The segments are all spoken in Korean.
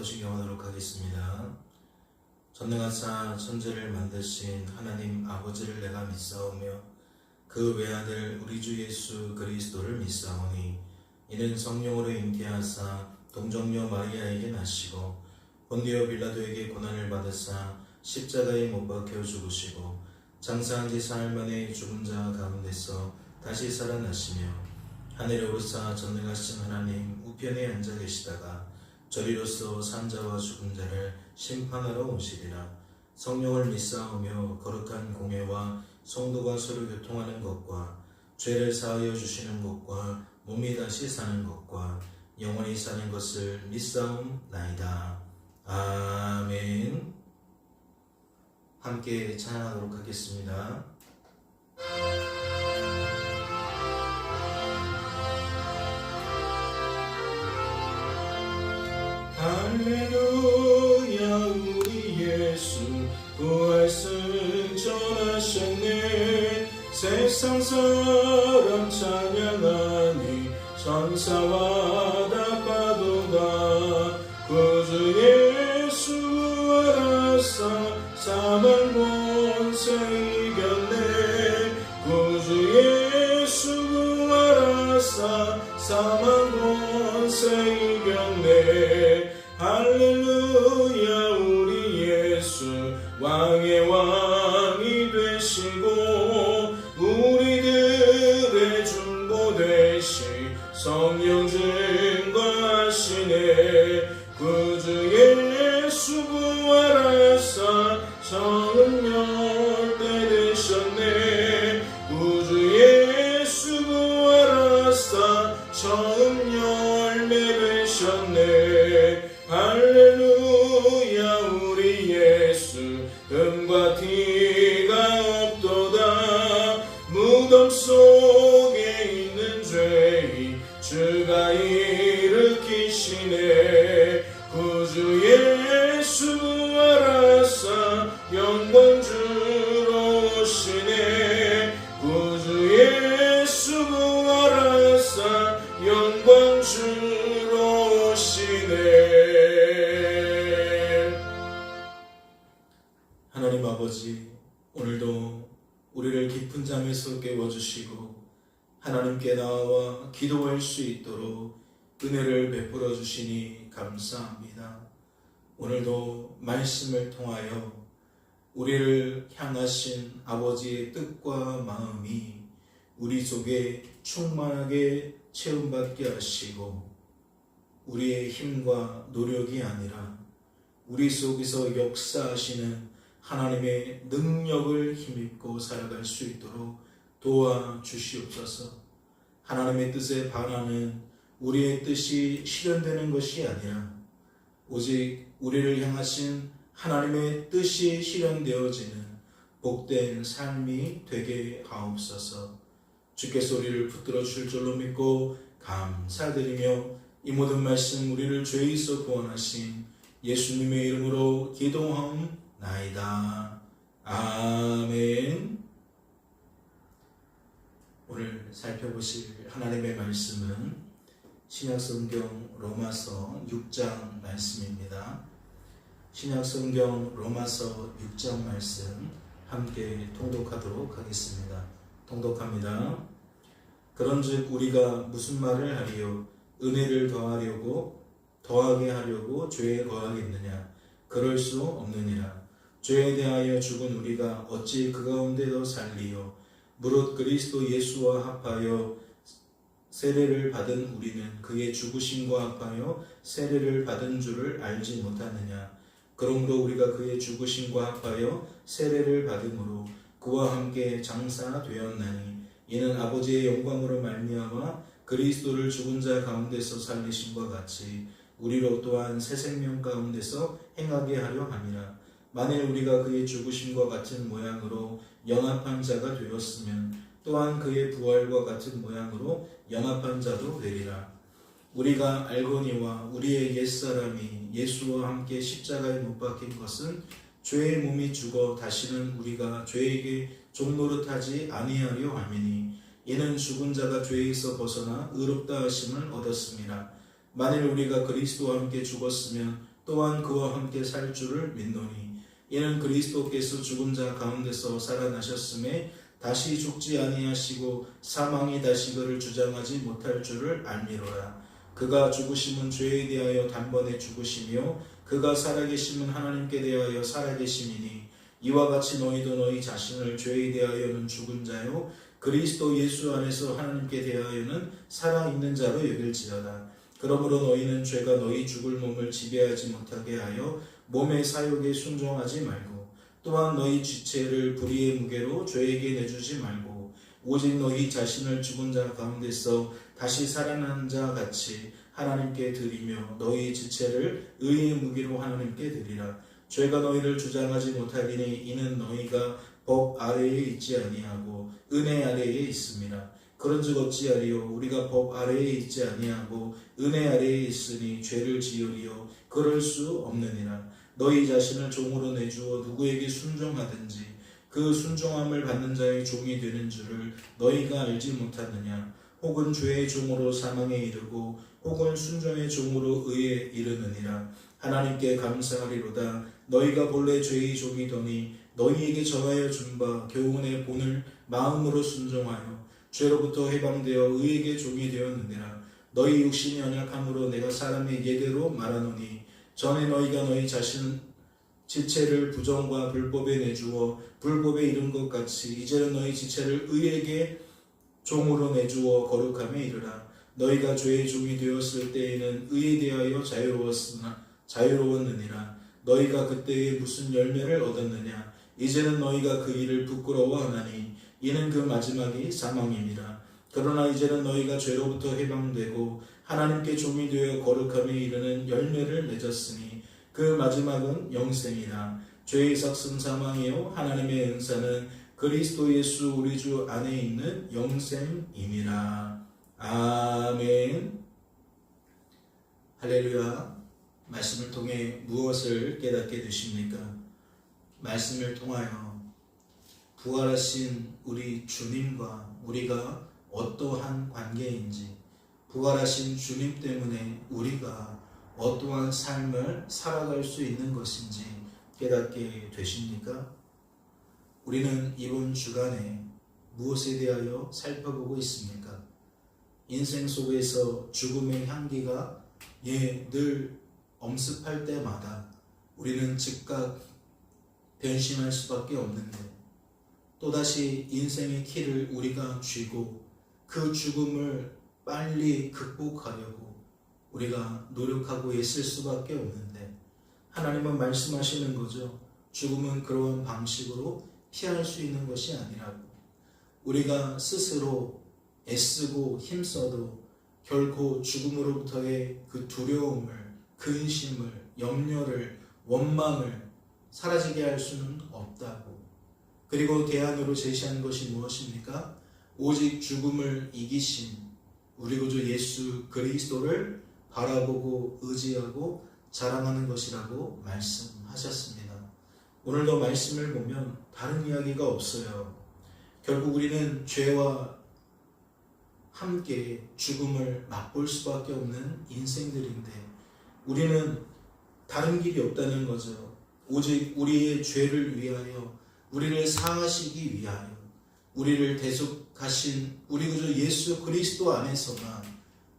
성경하도록 하겠습니다. 전능하사 천지를 만드신 하나님 아버지를 내가 믿사오며 그 외아들 우리 주 예수 그리스도를 믿사오니 이는 성령으로 잉태하사 동정녀 마리아에게 나시고 본디오 빌라도에게 고난을 받으사 십자가에 못 박혀 죽으시고 장사한 지 사흘 만에 죽은 자 가운데서 다시 살아나시며 하늘에 오르사 전능하신 하나님 우편에 앉아 계시다가 저리로서 산자와 죽은 자를 심판하러 오시리라. 성령을 믿사오며 거룩한 공회와 성도가 서로 교통하는 것과 죄를 사하여 주시는 것과 몸이 다시 사는 것과 영원히 사는 것을 믿사옵나이다. 아멘. 함께 찬양하도록 하겠습니다. 할렐루야 우리 예수 부활승 전하셨네. 세상 사람 찬양하니 천사와 다 빠도다. 구주 예수 부활하사 사망 권세 이겼네. 구주 예수 부활하사 사망 권세 이겼네. 할렐루야 우리 예수 왕의 왕이 되시고 우리들의 중보 되시 성령 증거하시네. 구주 예수 부활하사 처음 열대 되셨네. 구주 예수 부활하사 처음 열매 되셨네. 할렐루야 우리 예수 금과 티가 없도다. 무덤 속에 있는 죄의 주가 일으키시네. 구주 예수 부활하사 영광 주러 오시네. 구주 예수 부활하사 영광 주러 오시네. 하나님 아버지, 오늘도 우리를 깊은 잠에서 깨워주시고 하나님께 나와 기도할 수 있도록 은혜를 베풀어 주시니 감사합니다. 오늘도 말씀을 통하여 우리를 향하신 아버지의 뜻과 마음이 우리 속에 충만하게 체험받게 하시고 우리의 힘과 노력이 아니라 우리 속에서 역사하시는 하나님의 능력을 힘입고 살아갈 수 있도록 도와주시옵소서. 하나님의 뜻에 반하는 우리의 뜻이 실현되는 것이 아니라 오직 우리를 향하신 하나님의 뜻이 실현되어지는 복된 삶이 되게 하옵소서. 주께서 우리를 붙들어 주실 줄로 믿고 감사드리며 이 모든 말씀 우리를 죄에서 구원하신 예수님의 이름으로 기도하옵나이다. 아멘. 오늘 살펴보실 하나님의 말씀은 신약성경 로마서 6장 말씀입니다. 신약성경 로마서 6장 말씀 함께 통독하도록 하겠습니다. 통독합니다. 그런즉 우리가 무슨 말을 하리요? 은혜를 더하게 하려고 죄에 거하겠느냐? 그럴 수 없느니라. 죄에 대하여 죽은 우리가 어찌 그 가운데 더 살리요? 무릇 그리스도 예수와 합하여 세례를 받은 우리는 그의 죽으심과 합하여 세례를 받은 줄을 알지 못하느냐? 그러므로 우리가 그의 죽으심과 합하여 세례를 받음으로 그와 함께 장사되었나니 이는 아버지의 영광으로 말미암아 그리스도를 죽은 자 가운데서 살리심과 같이 우리로 또한 새 생명 가운데서 행하게 하려 함이라. 만일 우리가 그의 죽으심과 같은 모양으로 영합한 자가 되었으면 또한 그의 부활과 같은 모양으로 영합한 자도 되리라. 우리가 알거니와 우리의 옛사람이 예수와 함께 십자가에 못 박힌 것은 죄의 몸이 죽어 다시는 우리가 죄에게 종노릇하지 아니하려 함이니 이는 죽은 자가 죄에서 벗어나 의롭다 하심을 얻었습니다. 만일 우리가 그리스도와 함께 죽었으면 또한 그와 함께 살 줄을 믿노니 이는 그리스도께서 죽은 자 가운데서 살아나셨음에 다시 죽지 아니하시고 사망이 다시 그를 주장하지 못할 줄을 알미로라. 그가 죽으심은 죄에 대하여 단번에 죽으시며 그가 살아계심은 하나님께 대하여 살아계심이니 이와 같이 너희도 너희 자신을 죄에 대하여는 죽은 자요 그리스도 예수 안에서 하나님께 대하여는 살아있는 자로 여길지어다. 그러므로 너희는 죄가 너희 죽을 몸을 지배하지 못하게 하여 몸의 사욕에 순종하지 말고 또한 너희 지체를 불의의 무게로 죄에게 내주지 말고 오직 너희 자신을 죽은 자 가운데서 다시 살아난 자 같이 하나님께 드리며 너희 지체를 의의 무기로 하나님께 드리라. 죄가 너희를 주장하지 못하리니 이는 너희가 법 아래에 있지 아니하고 은혜 아래에 있음이라. 그런즉 어찌하리요 우리가 법 아래에 있지 아니하고 은혜 아래에 있으니 죄를 지으리요 그럴 수 없느니라. 너희 자신을 종으로 내주어 누구에게 순종하든지 그 순종함을 받는 자의 종이 되는 줄을 너희가 알지 못하느냐. 혹은 죄의 종으로 사망에 이르고 혹은 순종의 종으로 의에 이르느니라. 하나님께 감사하리로다. 너희가 본래 죄의 종이더니 너희에게 정하여 준 바 교훈의 본을 마음으로 순종하여 죄로부터 해방되어 의에게 종이 되었느니라. 너희 육신이 연약함으로 내가 사람의 예대로 말하노니 전에 너희가 너희 자신 지체를 부정과 불법에 내주어 불법에 이른 것 같이 이제는 너희 지체를 의에게 종으로 내주어 거룩함에 이르라. 너희가 죄의 종이 되었을 때에는 의에 대하여 자유로웠느니라. 너희가 그때에 무슨 열매를 얻었느냐. 이제는 너희가 그 일을 부끄러워하나니 이는 그 마지막이 사망임이라. 그러나 이제는 너희가 죄로부터 해방되고 하나님께 종이 되어 거룩함에 이르는 열매를 맺었으니 그 마지막은 영생이라. 죄의 삭은 사망이요 하나님의 은사는 그리스도 예수 우리 주 안에 있는 영생임이라. 아멘. 할렐루야. 말씀을 통해 무엇을 깨닫게 되십니까? 말씀을 통하여 부활하신 우리 주님과 우리가 어떠한 관계인지, 부활하신 주님 때문에 우리가 어떠한 삶을 살아갈 수 있는 것인지 깨닫게 되십니까? 우리는 이번 주간에 무엇에 대하여 살펴보고 있습니까? 인생 속에서 죽음의 향기가 늘 엄습할 때마다 우리는 즉각 변심할 수밖에 없는데 또다시 인생의 키를 우리가 쥐고 그 죽음을 빨리 극복하려고 우리가 노력하고 있을 수밖에 없는데 하나님은 말씀하시는 거죠. 죽음은 그러한 방식으로 피할 수 있는 것이 아니라고. 우리가 스스로 애쓰고 힘써도 결코 죽음으로부터의 그 두려움을, 근심을, 염려를, 원망을 사라지게 할 수는 없다고. 그리고 대안으로 제시한 것이 무엇입니까? 오직 죽음을 이기신 우리 구주 예수 그리스도를 바라보고 의지하고 자랑하는 것이라고 말씀하셨습니다. 오늘도 말씀을 보면 다른 이야기가 없어요. 결국 우리는 죄와 함께 죽음을 맛볼 수밖에 없는 인생들인데 우리는 다른 길이 없다는 거죠. 오직 우리의 죄를 위하여, 우리를 사하시기 위하여, 우리를 대속하신 우리 구주 예수 그리스도 안에서만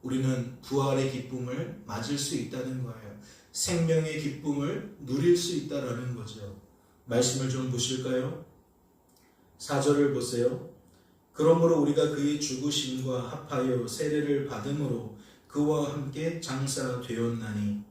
우리는 부활의 기쁨을 맞을 수 있다는 거예요. 생명의 기쁨을 누릴 수 있다라는 거죠. 말씀을 좀 보실까요? 4절을 보세요. 그러므로 우리가 그의 죽으심과 합하여 세례를 받음으로 그와 함께 장사되었나니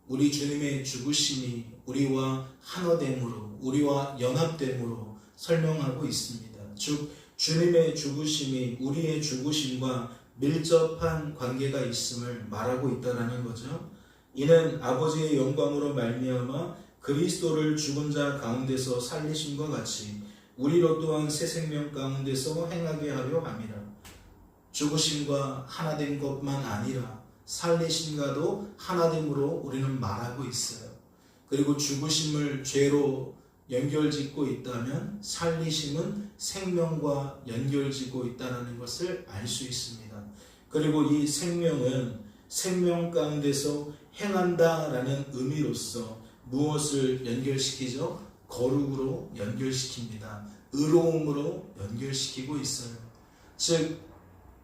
우리 주님의 죽으심이 우리와 하나됨으로, 우리와 연합됨으로 설명하고 있습니다. 즉 주님의 죽으심이 우리의 죽으심과 밀접한 관계가 있음을 말하고 있다는 거죠. 이는 아버지의 영광으로 말미암아 그리스도를 죽은 자 가운데서 살리심과 같이 우리로 또한 새 생명 가운데서 행하게 하려 함이라. 죽으심과 하나된 것만 아니라 살리심과도 하나됨으로 우리는 말하고 있어요. 그리고 죽으심을 죄로 연결짓고 있다면 살리심은 생명과 연결짓고 있다는 것을 알 수 있습니다. 그리고 이 생명은 생명 가운데서 행한다라는 의미로서 무엇을 연결시키죠? 거룩으로 연결시킵니다. 의로움으로 연결시키고 있어요. 즉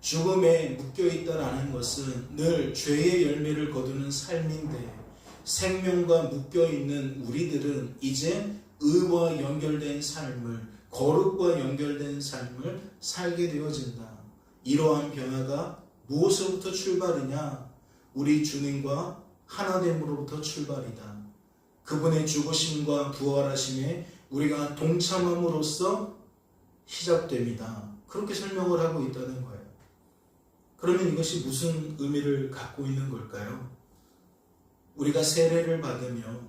죽음에 묶여있다라는 것은 늘 죄의 열매를 거두는 삶인데, 생명과 묶여있는 우리들은 이제 의와 연결된 삶을, 거룩과 연결된 삶을 살게 되어진다. 이러한 변화가 무엇으로부터 출발이냐? 우리 주님과 하나됨으로부터 출발이다. 그분의 죽으심과 부활하심에 우리가 동참함으로써 시작됩니다. 그렇게 설명을 하고 있다는 거예요. 그러면 이것이 무슨 의미를 갖고 있는 걸까요? 우리가 세례를 받으면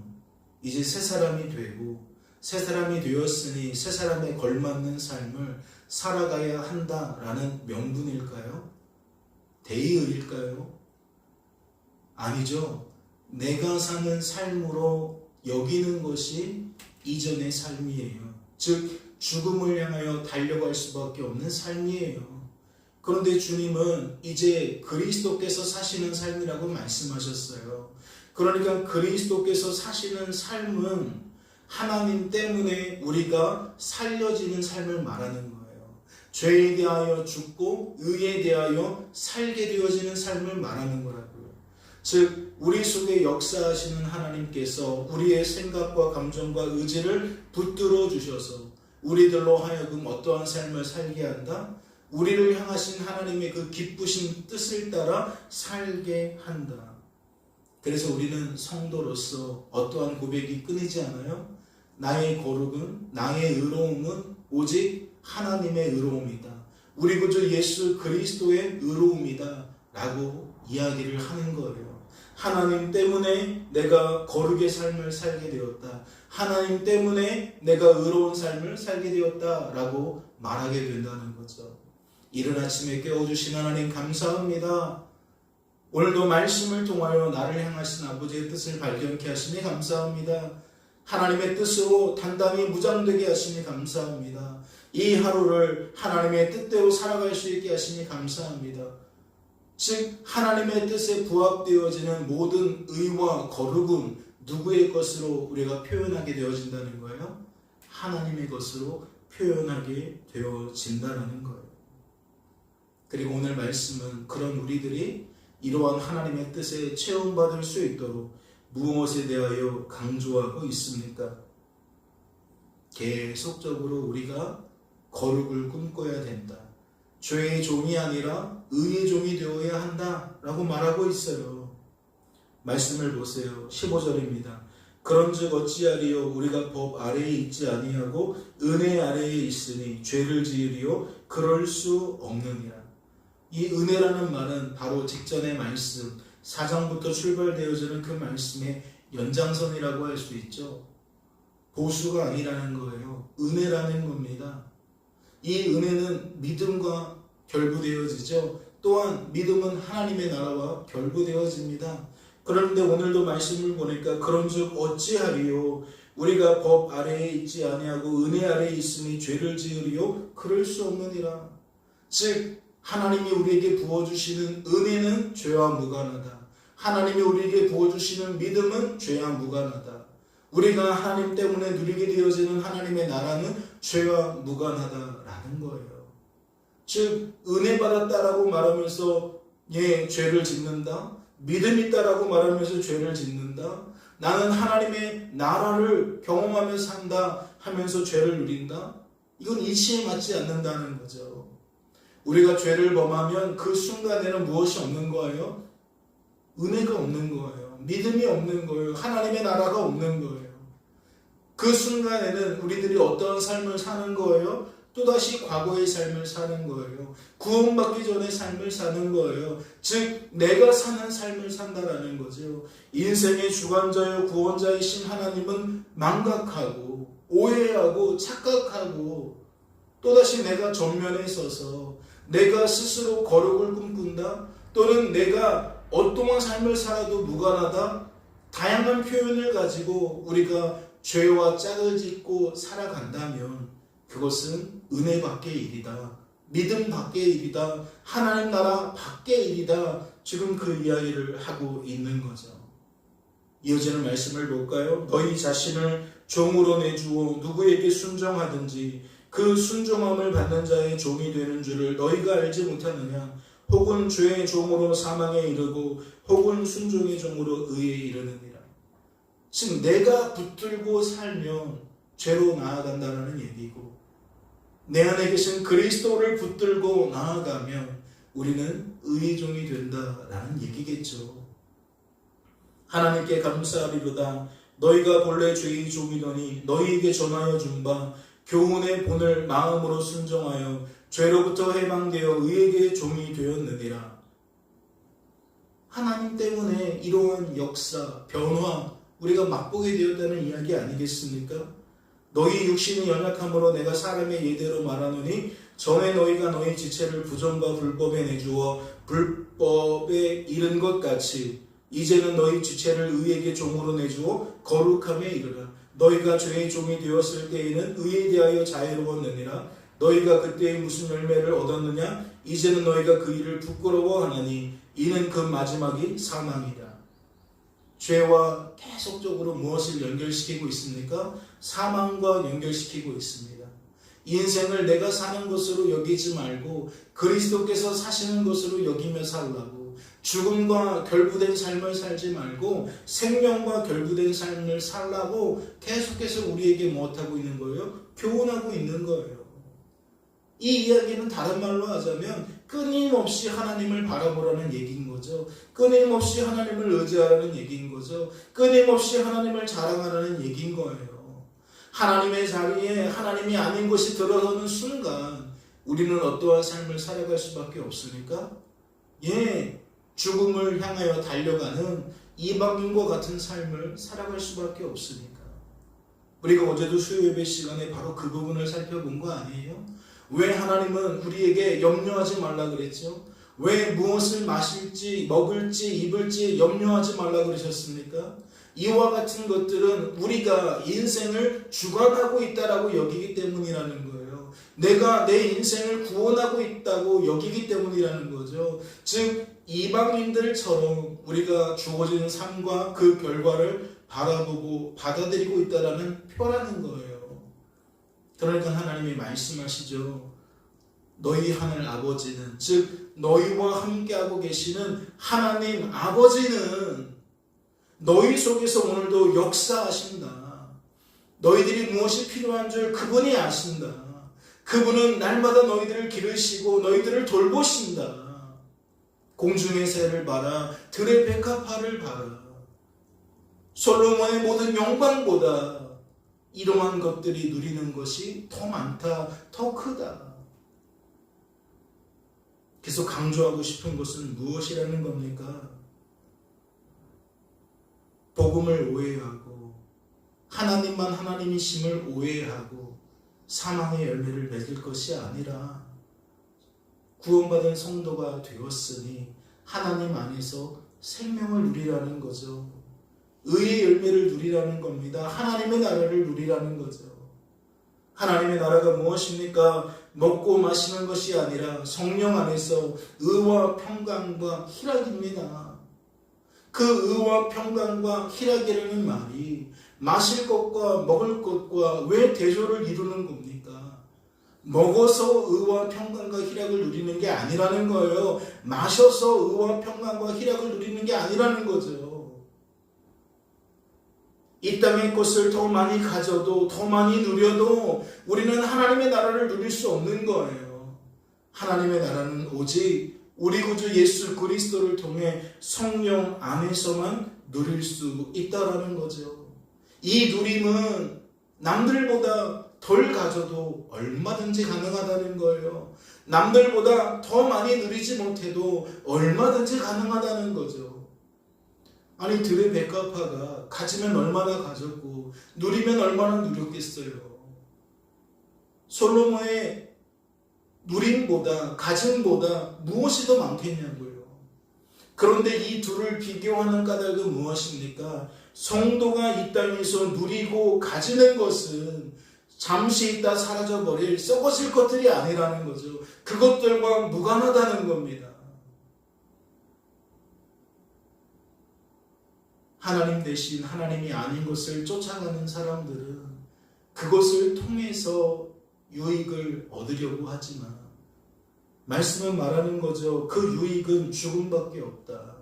이제 새 사람이 되고, 새 사람이 되었으니 새 사람에 걸맞는 삶을 살아가야 한다라는 명분일까요? 대의일까요? 아니죠. 내가 사는 삶으로 여기는 것이 이전의 삶이에요. 즉 죽음을 향하여 달려갈 수밖에 없는 삶이에요. 그런데 주님은 이제 그리스도께서 사시는 삶이라고 말씀하셨어요. 그러니까 그리스도께서 사시는 삶은 하나님 때문에 우리가 살려지는 삶을 말하는 거예요. 죄에 대하여 죽고 의에 대하여 살게 되어지는 삶을 말하는 거라고요. 즉 우리 속에 역사하시는 하나님께서 우리의 생각과 감정과 의지를 붙들어 주셔서 우리들로 하여금 어떠한 삶을 살게 한다? 우리를 향하신 하나님의 그 기쁘신 뜻을 따라 살게 한다. 그래서 우리는 성도로서 어떠한 고백이 끊이지 않아요? 나의 거룩은, 나의 의로움은 오직 하나님의 의로움이다. 우리 구주 예수 그리스도의 의로움이다 라고 이야기를 하는 거예요. 하나님 때문에 내가 거룩의 삶을 살게 되었다. 하나님 때문에 내가 의로운 삶을 살게 되었다 라고 말하게 된다는 거죠. 이른 아침에 깨워주신 하나님 감사합니다. 오늘도 말씀을 통하여 나를 향하신 아버지의 뜻을 발견케 하시니 감사합니다. 하나님의 뜻으로 단단히 무장되게 하시니 감사합니다. 이 하루를 하나님의 뜻대로 살아갈 수 있게 하시니 감사합니다. 즉 하나님의 뜻에 부합되어지는 모든 의와 거룩은 누구의 것으로 우리가 표현하게 되어진다는 거예요? 하나님의 것으로 표현하게 되어진다는 거예요. 그리고 오늘 말씀은 그런 우리들이 이러한 하나님의 뜻에 체험받을 수 있도록 무엇에 대하여 강조하고 있습니까? 계속적으로 우리가 거룩을 꿈꿔야 된다. 죄의 종이 아니라 의의 종이 되어야 한다라고 말하고 있어요. 말씀을 보세요. 15절입니다. 그런즉 어찌하리요? 우리가 법 아래에 있지 아니하고 은혜 아래에 있으니 죄를 지으리요? 그럴 수 없느니라. 이 은혜라는 말은 바로 직전의 말씀 4장부터 출발되어지는 그 말씀의 연장선이라고 할 수 있죠. 보수가 아니라는 거예요. 은혜라는 겁니다. 이 은혜는 믿음과 결부되어지죠. 또한 믿음은 하나님의 나라와 결부되어집니다. 그런데 오늘도 말씀을 보니까 그런즉 어찌하리요? 우리가 법 아래에 있지 아니하고 은혜 아래에 있으니 죄를 지으리요? 그럴 수 없느니라. 즉 하나님이 우리에게 부어주시는 은혜는 죄와 무관하다. 하나님이 우리에게 부어주시는 믿음은 죄와 무관하다. 우리가 하나님 때문에 누리게 되어지는 하나님의 나라는 죄와 무관하다라는 거예요. 즉 은혜 받았다라고 말하면서 죄를 짓는다. 믿음 있다라고 말하면서 죄를 짓는다. 나는 하나님의 나라를 경험하며 산다 하면서 죄를 누린다. 이건 이치에 맞지 않는다는 거죠. 우리가 죄를 범하면 그 순간에는 무엇이 없는 거예요? 은혜가 없는 거예요. 믿음이 없는 거예요. 하나님의 나라가 없는 거예요. 그 순간에는 우리들이 어떤 삶을 사는 거예요? 또다시 과거의 삶을 사는 거예요. 구원받기 전의 삶을 사는 거예요. 즉 내가 사는 삶을 산다라는 거죠. 인생의 주관자요 구원자이신 하나님은 망각하고 오해하고 착각하고 또다시 내가 전면에 서서 내가 스스로 거룩을 꿈꾼다 또는 내가 어떠한 삶을 살아도 무관하다 다양한 표현을 가지고 우리가 죄와 짝을 짓고 살아간다면 그것은 은혜 밖의 일이다. 믿음 밖의 일이다. 하나님 나라 밖의 일이다. 지금 그 이야기를 하고 있는 거죠. 이어지는 말씀을 볼까요? 너희 자신을 종으로 내주어 누구에게 순종하든지 그 순종함을 받는 자의 종이 되는 줄을 너희가 알지 못하느냐? 혹은 죄의 종으로 사망에 이르고 혹은 순종의 종으로 의에 이르느니라. 즉 내가 붙들고 살면 죄로 나아간다는 얘기고, 내 안에 계신 그리스도를 붙들고 나아가면 우리는 의의 종이 된다라는 얘기겠죠. 하나님께 감사하리로다. 너희가 본래 죄의 종이더니 너희에게 전하여 준 바 교훈의 본을 마음으로 순종하여 죄로부터 해방되어 의에게 종이 되었느니라. 하나님 때문에 이러한 역사, 변화 우리가 맛보게 되었다는 이야기 아니겠습니까? 너희 육신이 연약함으로 내가 사람의 예대로 말하노니 전에 너희가 너희 지체를 부정과 불법에 내주어 불법에 이른 것 같이 이제는 너희 지체를 의에게 종으로 내주어 거룩함에 이르라. 너희가 죄의 종이 되었을 때에는 의에 대하여 자유로웠느니라. 너희가 그때에 무슨 열매를 얻었느냐? 이제는 너희가 그 일을 부끄러워하나니 이는 그 마지막이 사망이라. 죄와 계속적으로 무엇을 연결시키고 있습니까? 사망과 연결시키고 있습니다. 인생을 내가 사는 것으로 여기지 말고 그리스도께서 사시는 것으로 여기며 살라고, 죽음과 결부된 삶을 살지 말고 생명과 결부된 삶을 살라고 계속해서 우리에게 무엇하고 있는 거예요? 교훈하고 있는 거예요. 이 이야기는 다른 말로 하자면 끊임없이 하나님을 바라보라는 얘기인 거죠. 끊임없이 하나님을 의지하라는 얘기인 거죠. 끊임없이 하나님을 자랑하라는 얘기인 거예요. 하나님의 자리에 하나님이 아닌 것이 들어서는 순간 우리는 어떠한 삶을 살아갈 수밖에 없으니까 죽음을 향하여 달려가는 이방인과 같은 삶을 살아갈 수밖에 없으니까. 우리가 어제도 수요 예배 시간에 바로 그 부분을 살펴본 거 아니에요? 왜 하나님은 우리에게 염려하지 말라 그랬죠? 왜 무엇을 마실지 먹을지 입을지 염려하지 말라 그러셨습니까? 이와 같은 것들은 우리가 인생을 주관하고 있다라고 여기기 때문이라는 거예요. 내가 내 인생을 구원하고 있다고 여기기 때문이라는 거죠. 즉 이방인들처럼 우리가 주어지는 삶과 그 결과를 바라보고 받아들이고 있다라는 표라는 거예요. 그러니까 하나님이 말씀하시죠. 너희 하늘 아버지는, 즉 너희와 함께하고 계시는 하나님 아버지는 너희 속에서 오늘도 역사하신다. 너희들이 무엇이 필요한 줄 그분이 아신다. 그분은 날마다 너희들을 기르시고 너희들을 돌보신다. 공중의 새를 봐라, 들의 백합화를 봐라. 솔로몬의 모든 영광보다 이러한 것들이 누리는 것이 더 많다, 더 크다. 계속 강조하고 싶은 것은 무엇이라는 겁니까? 복음을 오해하고 하나님만 하나님이심을 오해하고 사망의 열매를 맺을 것이 아니라 구원받은 성도가 되었으니 하나님 안에서 생명을 누리라는 거죠. 의의 열매를 누리라는 겁니다. 하나님의 나라를 누리라는 거죠. 하나님의 나라가 무엇입니까? 먹고 마시는 것이 아니라 성령 안에서 의와 평강과 희락입니다. 그 의와 평강과 희락이라는 말이 마실 것과 먹을 것과 왜 대조를 이루는 겁니까? 먹어서 의와 평강과 희락을 누리는 게 아니라는 거예요. 마셔서 의와 평강과 희락을 누리는 게 아니라는 거죠. 이 땅의 것을 더 많이 가져도 더 많이 누려도 우리는 하나님의 나라를 누릴 수 없는 거예요. 하나님의 나라는 오직 우리 구주 예수 그리스도를 통해 성령 안에서만 누릴 수 있다라는 거죠. 이 누림은 남들보다 덜 가져도 얼마든지 가능하다는 거예요. 남들보다 더 많이 누리지 못해도 얼마든지 가능하다는 거죠. 아니 들의 백합화가 가지면 얼마나 가졌고 누리면 얼마나 누렸겠어요. 솔로몬의 누림보다 가짐보다 무엇이 더 많겠냐고요. 그런데 이 둘을 비교하는 까닭은 무엇입니까? 성도가 이 땅에서 누리고 가지는 것은 잠시 있다 사라져버릴 썩어질 것들이 아니라는 거죠. 그것들과 무관하다는 겁니다. 하나님 대신 하나님이 아닌 것을 쫓아가는 사람들은 그것을 통해서 유익을 얻으려고 하지만 말씀은 말하는 거죠. 그 유익은 죽음밖에 없다.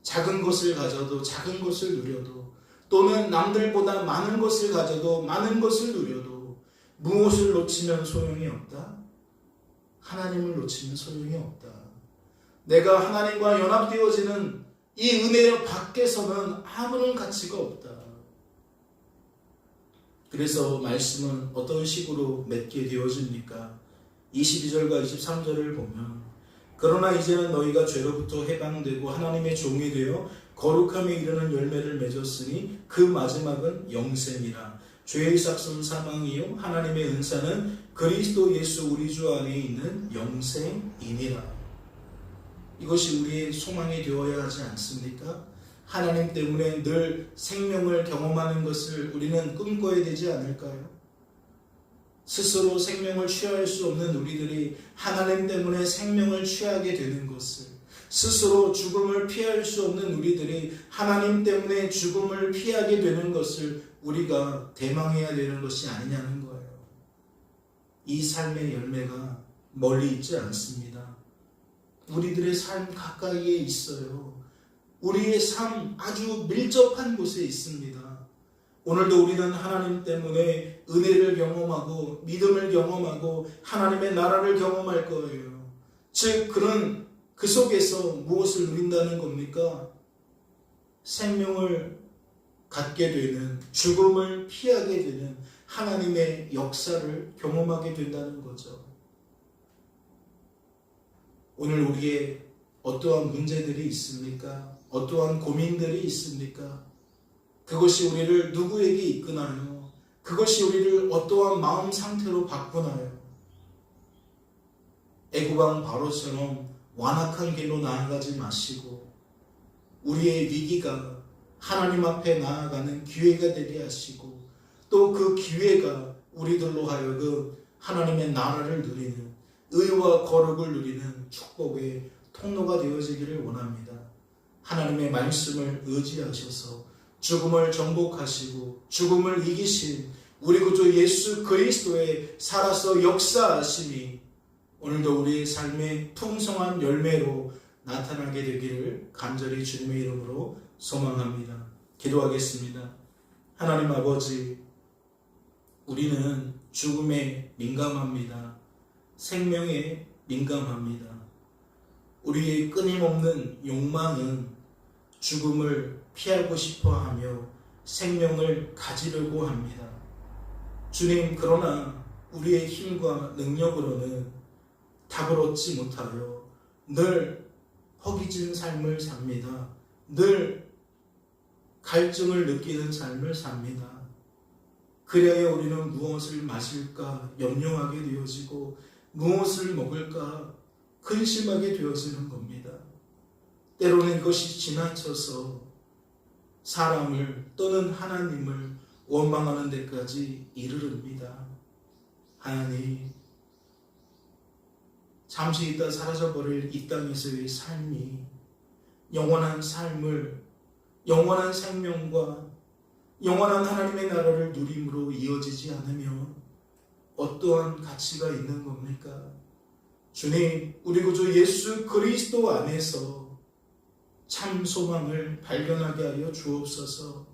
작은 것을 가져도 작은 것을 누려도 또는 남들보다 많은 것을 가져도 많은 것을 누려도 무엇을 놓치면 소용이 없다? 하나님을 놓치면 소용이 없다. 내가 하나님과 연합되어지는 이 은혜 밖에서는 아무런 가치가 없다. 그래서 말씀은 어떤 식으로 맺게 되어집니까? 22절과 23절을 보면 그러나 이제는 너희가 죄로부터 해방되고 하나님의 종이 되어 거룩함에 이르는 열매를 맺었으니 그 마지막은 영생이라. 죄의 삭은 사망이요 하나님의 은사는 그리스도 예수 우리 주 안에 있는 영생이니라. 이것이 우리의 소망이 되어야 하지 않습니까? 하나님 때문에 늘 생명을 경험하는 것을 우리는 꿈꿔야 되지 않을까요? 스스로 생명을 취할 수 없는 우리들이 하나님 때문에 생명을 취하게 되는 것을, 스스로 죽음을 피할 수 없는 우리들이 하나님 때문에 죽음을 피하게 되는 것을 우리가 대망해야 되는 것이 아니냐는 거예요. 이 삶의 열매가 멀리 있지 않습니다. 우리들의 삶 가까이에 있어요. 우리의 삶 아주 밀접한 곳에 있습니다. 오늘도 우리는 하나님 때문에 은혜를 경험하고 믿음을 경험하고 하나님의 나라를 경험할 거예요. 즉 그는 그 속에서 무엇을 누린다는 겁니까? 생명을 갖게 되는, 죽음을 피하게 되는 하나님의 역사를 경험하게 된다는 거죠. 오늘 우리의 어떠한 문제들이 있습니까? 어떠한 고민들이 있습니까? 그것이 우리를 누구에게 이끄나요? 그것이 우리를 어떠한 마음 상태로 바꾸나요? 애굽왕 바로처럼 완악한 길로 나아가지 마시고 우리의 위기가 하나님 앞에 나아가는 기회가 되게 하시고 또 그 기회가 우리들로 하여금 하나님의 나라를 누리는, 의와 거룩을 누리는 축복의 통로가 되어지기를 원합니다. 하나님의 말씀을 의지하셔서 죽음을 정복하시고 죽음을 이기신 우리 구주 예수 그리스도의 살아서 역사하심이 오늘도 우리의 삶의 풍성한 열매로 나타나게 되기를 간절히 주님의 이름으로 소망합니다. 기도하겠습니다. 하나님 아버지, 우리는 죽음에 민감합니다. 생명에 민감합니다. 우리의 끊임없는 욕망은 죽음을 피하고 싶어 하며 생명을 가지려고 합니다. 주님, 그러나 우리의 힘과 능력으로는 답을 얻지 못하여 늘 허기진 삶을 삽니다. 늘 갈증을 느끼는 삶을 삽니다. 그래야 우리는 무엇을 마실까 염려하게 되어지고 무엇을 먹을까 근심하게 되어지는 겁니다. 때로는 이것이 지나쳐서 사람을 또는 하나님을 원망하는 데까지 이르릅니다. 하나님, 잠시 있다 사라져버릴 이 땅에서의 삶이 영원한 삶을, 영원한 생명과 영원한 하나님의 나라를 누림으로 이어지지 않으면 어떠한 가치가 있는 겁니까? 주님, 우리 구주 예수 그리스도 안에서 참 소망을 발견하게 하여 주옵소서.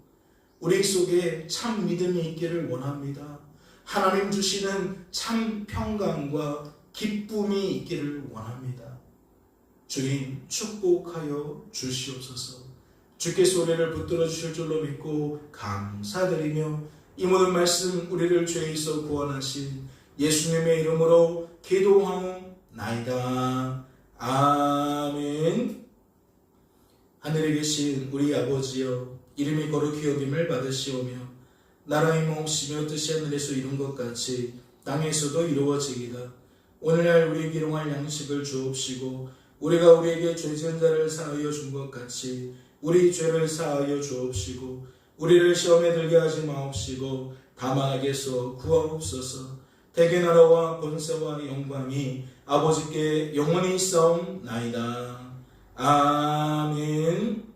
우리 속에 참 믿음이 있기를 원합니다. 하나님 주시는 참 평강과 기쁨이 있기를 원합니다. 주님, 축복하여 주시옵소서. 주께서 우리를 붙들어 주실 줄로 믿고 감사드리며 이 모든 말씀 우리를 죄에서 구원하신 예수님의 이름으로 기도하옵나이다. 아멘. 하늘에 계신 우리 아버지여, 이름이 거룩히 여김을 받으시오며 나라의 몫이며 뜻이 하늘에서 이룬 것 같이 땅에서도 이루어지이다. 오늘날 우리에게 일용할 양식을 주옵시고 우리가 우리에게 죄 지은 자를 사하여 준 것 같이 우리 죄를 사하여 주옵시고 우리를 시험에 들게 하지 마옵시고 다만 악에서 구하옵소서. 대개 나라와 권세와 영광이 아버지께 영원히 있사옵나이다. 아멘.